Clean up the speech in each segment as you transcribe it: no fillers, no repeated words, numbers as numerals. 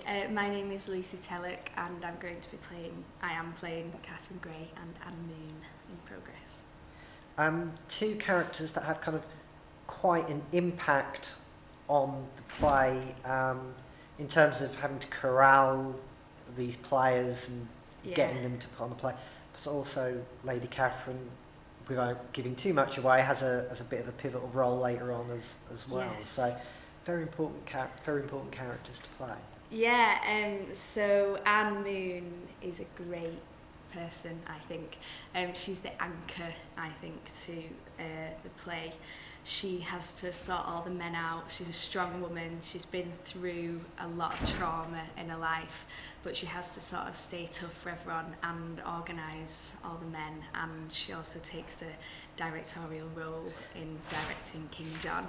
My name is Lucy Tellick and I am playing Catherine Gray and Anne Moon in progress. Two characters that have kind of quite an impact on the play in terms of having to corral these players and getting them to put on the play. But also Lady Catherine, without giving too much away, has a bit of a pivotal role later on as well. Yes. So very important characters to play. Yeah, so Anne Moon is a great person, I think. She's the anchor, I think, to the play. She has to sort all the men out. She's a strong woman. She's been through a lot of trauma in her life, but she has to sort of stay tough for everyone and organise all the men. And she also takes a directorial role in directing King John.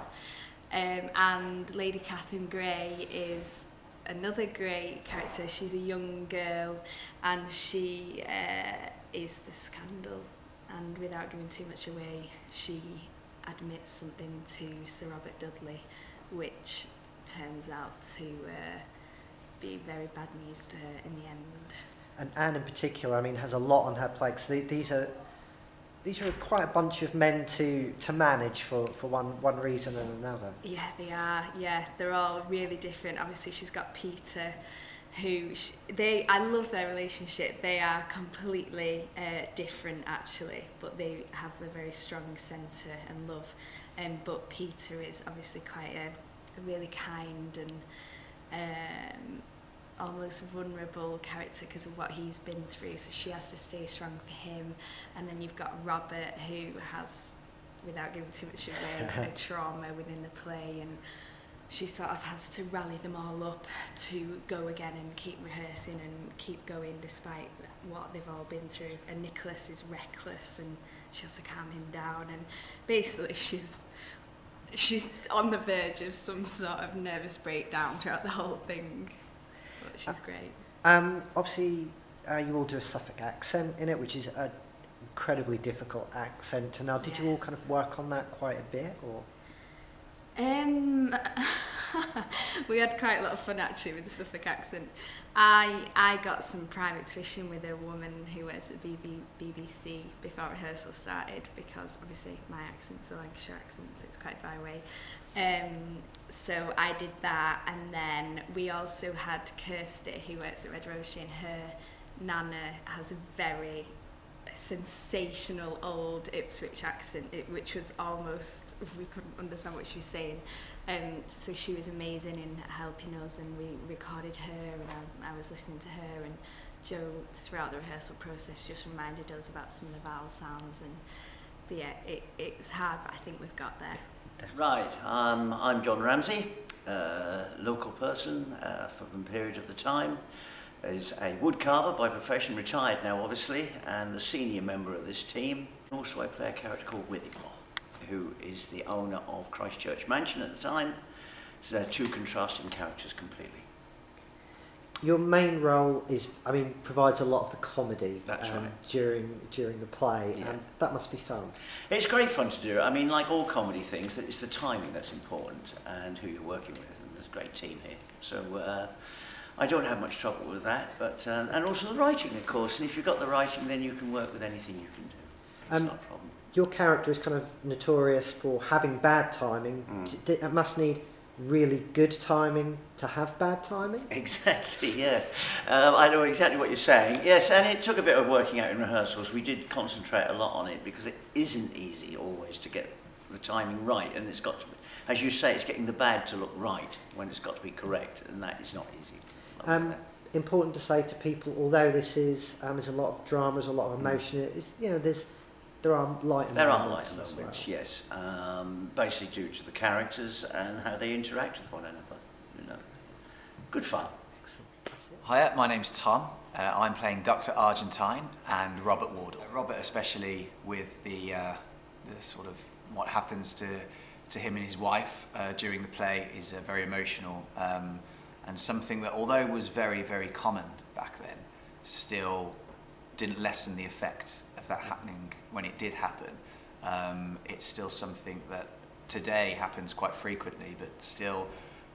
And Lady Catherine Gray is another great character. She's a young girl and she is the scandal, and without giving too much away, she admits something to Sir Robert Dudley which turns out to be very bad news for her in the end. And Anne in particular, I mean, has a lot on her plate. So these are quite a bunch of men to manage for one reason and another. Yeah, they are. Yeah, they're all really different. Obviously, she's got Peter, I love their relationship. They are completely different, actually, but they have a very strong centre and love. But Peter is obviously quite a really kind and almost vulnerable character because of what he's been through, so she has to stay strong for him. And then you've got Robert, who has, without giving too much away, a trauma within the play, and she sort of has to rally them all up to go again and keep rehearsing and keep going despite what they've all been through. And Nicholas is reckless and she has to calm him down, and basically she's on the verge of some sort of nervous breakdown throughout the whole thing. But she's great. Obviously, you all do a Suffolk accent in it, which is an incredibly difficult accent. And now, did you all kind of work on that quite a bit, or? We had quite a lot of fun actually with the Suffolk accent. I got some private tuition with a woman who works at BBC before rehearsal started, because obviously my accent's a Lancashire accent, so it's quite far away. So I did that, and then we also had Kirsty, who works at Red Roshi, and her nana has a very sensational old Ipswich accent, which was almost, we couldn't understand what she was saying. So she was amazing in helping us, and we recorded her, and I was listening to her, and Joe throughout the rehearsal process just reminded us about some of the vowel sounds. But yeah, it's hard, but I think we've got there. Right, I'm John Ramsey, local person for a period of the time. Is a woodcarver by profession, retired now obviously, and the senior member of this team. Also I play a character called Withinglaw, who is the owner of Christchurch Mansion at the time. So they're two contrasting characters completely. Your main role provides a lot of the comedy. That's right. During the play, yeah. And that must be fun. It's great fun to do. I mean, like all comedy things, it's the timing that's important and who you're working with, and there's a great team here. So I don't have much trouble with that, but and also the writing, of course. And if you've got the writing, then you can work with anything you can do. It's not a problem. Your character is kind of notorious for having bad timing. It must need really good timing to have bad timing. Exactly, yeah. I know exactly what you're saying. Yes, and it took a bit of working out in rehearsals. We did concentrate a lot on it because it isn't easy always to get the timing right, and it's got to be, as you say, it's getting the bad to look right when it's got to be correct, and that is not easy. Important to say to people, although this is there's a lot of drama, there's a lot of emotion. There are light moments. There are light moments, well. Yes. Basically due to the characters and how they interact with one another. Good fun. Hiya, my name's Tom. I'm playing Dr. Argentine and Robert Wardle. Robert, especially with the sort of what happens to him and his wife during the play, is very emotional. And something that, although was very, very common back then, still didn't lessen the effect of that happening when it did happen. It's still something that today happens quite frequently, but still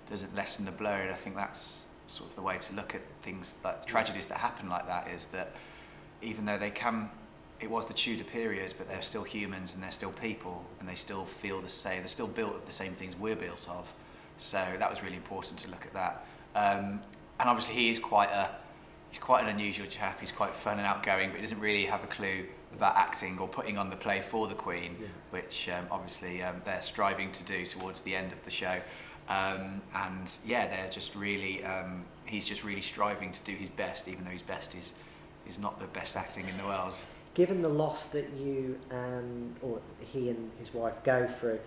doesn't lessen the blow. And I think that's sort of the way to look at things, like the tragedies that happen like that, is that even though it was the Tudor period, but they're still humans and they're still people, and they still feel the same. They're still built of the same things we're built of. So that was really important to look at that. And obviously he's quite an unusual chap. He's quite fun and outgoing, but he doesn't really have a clue about acting or putting on the play for the Queen, which obviously they're striving to do towards the end of the show. And yeah, they're just really, he's just really striving to do his best, even though his best is not the best acting in the world. Given the loss that he and his wife go through,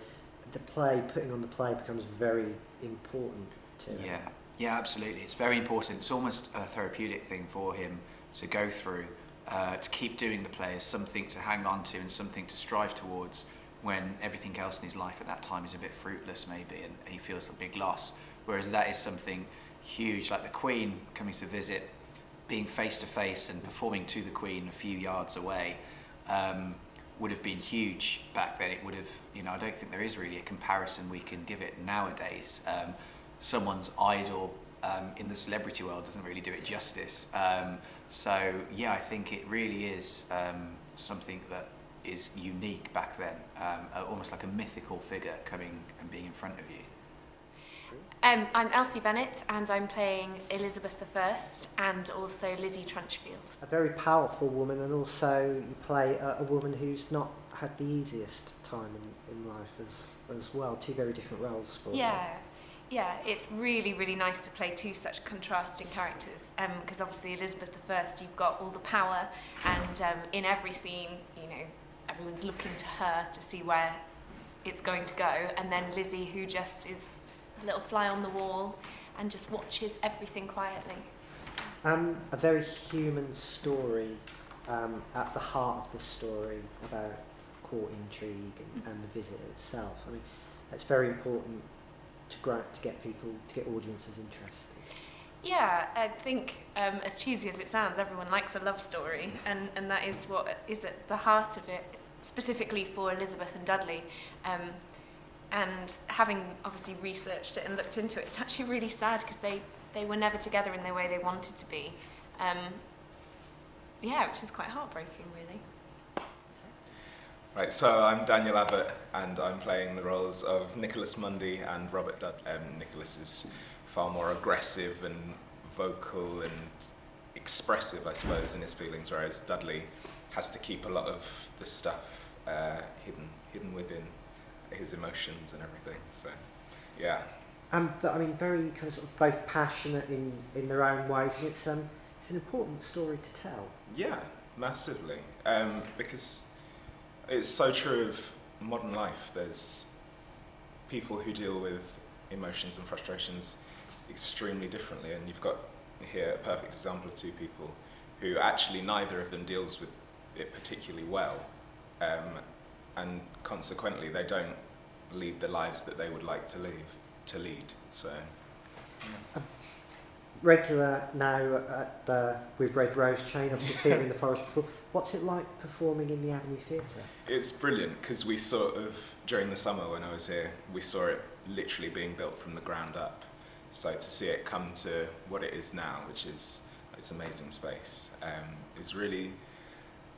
putting on the play becomes very important to him. Yeah, absolutely. It's very important. It's almost a therapeutic thing for him to go through, to keep doing the play as something to hang on to and something to strive towards when everything else in his life at that time is a bit fruitless maybe, and he feels a big loss. Whereas that is something huge, like the Queen coming to visit, being face to face and performing to the Queen a few yards away, would have been huge back then. It would have, I don't think there is really a comparison we can give it nowadays. Someone's idol in the celebrity world doesn't really do it justice. So yeah, I think it really is something that is unique back then, almost like a mythical figure coming and being in front of you. I'm Elsa Bennett, and I'm playing Elizabeth I and also Lizzie Trunchfield. A very powerful woman, and also you play a woman who's not had the easiest time in life as well. Two very different roles for her. Yeah, it's really, really nice to play two such contrasting characters, because obviously Elizabeth I, you've got all the power, and in every scene, everyone's looking to her to see where it's going to go, and then Lizzie, who just is a little fly on the wall and just watches everything quietly. A very human story at the heart of the story about court intrigue and the visit itself. I mean, it's very important to get audiences interested. Yeah, I think as cheesy as it sounds, everyone likes a love story, and that is what is at the heart of it, specifically for Elizabeth and Dudley. And having obviously researched it and looked into it, it's actually really sad because they were never together in the way they wanted to be. Which is quite heartbreaking, really. Right, so I'm Daniel Abbott, and I'm playing the roles of Nicholas Mundy and Robert Dudley. Nicholas is far more aggressive and vocal and expressive, I suppose, in his feelings, whereas Dudley has to keep a lot of the stuff hidden within his emotions and everything. So, yeah. But I mean, very kind of, sort of both passionate in their own ways, and it's an important story to tell. Yeah, massively, because it's so true of modern life. There's people who deal with emotions and frustrations extremely differently, and you've got here a perfect example of two people who actually neither of them deals with it particularly well, and consequently they don't lead the lives that they would like to lead. So, yeah. Regular now with Red Rose Chain, obviously Theatre in the Forest before. What's it like performing in the Avenue Theatre? It's brilliant because we sort of, during the summer when I was here, we saw it literally being built from the ground up. So to see it come to what it is now, which is it's amazing space, is really,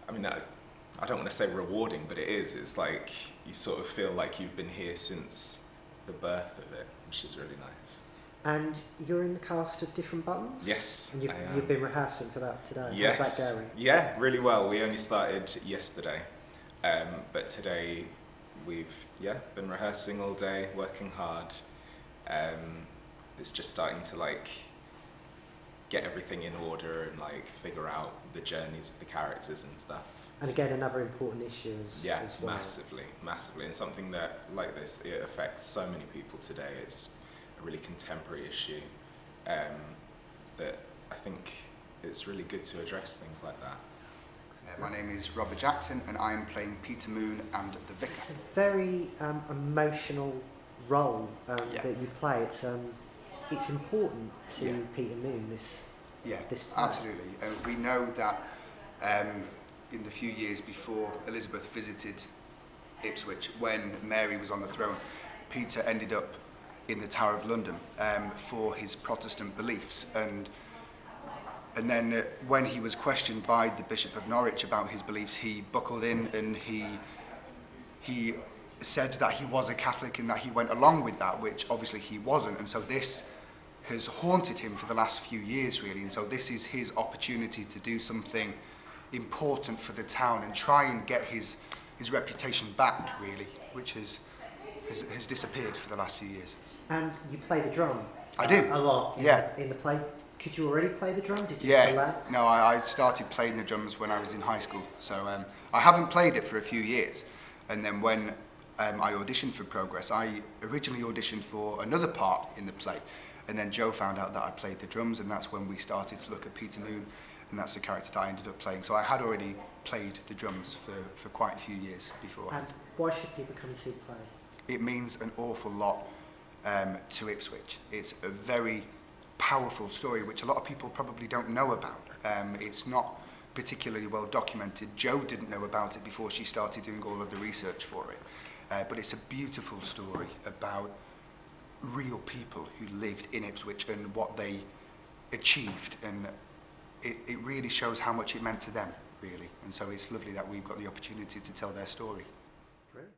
I mean, I don't want to say rewarding, but it is. It's like you sort of feel like you've been here since the birth of it, which is really nice. And you're in the cast of Different Buttons? Yes, and you've been rehearsing for that today. Yes. How's that going? Yeah, really well. We only started yesterday, but today we've been rehearsing all day, working hard. It's just starting to get everything in order and figure out the journeys of the characters and stuff. And again, another important issue as well. Massively, and something that like this, it affects so many people today. It's a really contemporary issue that I think it's really good to address things like that. My name is Robert Jackson, and I'm playing Peter Moon and the Vicar. It's a very emotional role that you play. It's important to Peter Moon. This play. Absolutely. We know that in the few years before Elizabeth visited Ipswich, when Mary was on the throne, Peter ended up in the Tower of London for his Protestant beliefs. And then when he was questioned by the Bishop of Norwich about his beliefs, he buckled in and he said that he was a Catholic and that he went along with that, which obviously he wasn't. And so this has haunted him for the last few years, really. And so this is his opportunity to do something important for the town and try and get his reputation back, really, which has disappeared for the last few years. And you play the drum? I do. A lot in the play. Could you already play the drum? Did you play that? No, I started playing the drums when I was in high school. So I haven't played it for a few years. And then when I auditioned for Progress, I originally auditioned for another part in the play. And then Joe found out that I played the drums, and that's when we started to look at Peter Moon, and that's the character that I ended up playing. So I had already played the drums for quite a few years before. And why should people come and see the play? It means an awful lot to Ipswich. It's a very powerful story which a lot of people probably don't know about. It's not particularly well documented. Jo didn't know about it before she started doing all of the research for it. But it's a beautiful story about real people who lived in Ipswich and what they achieved, and it really shows how much it meant to them, really. And so it's lovely that we've got the opportunity to tell their story.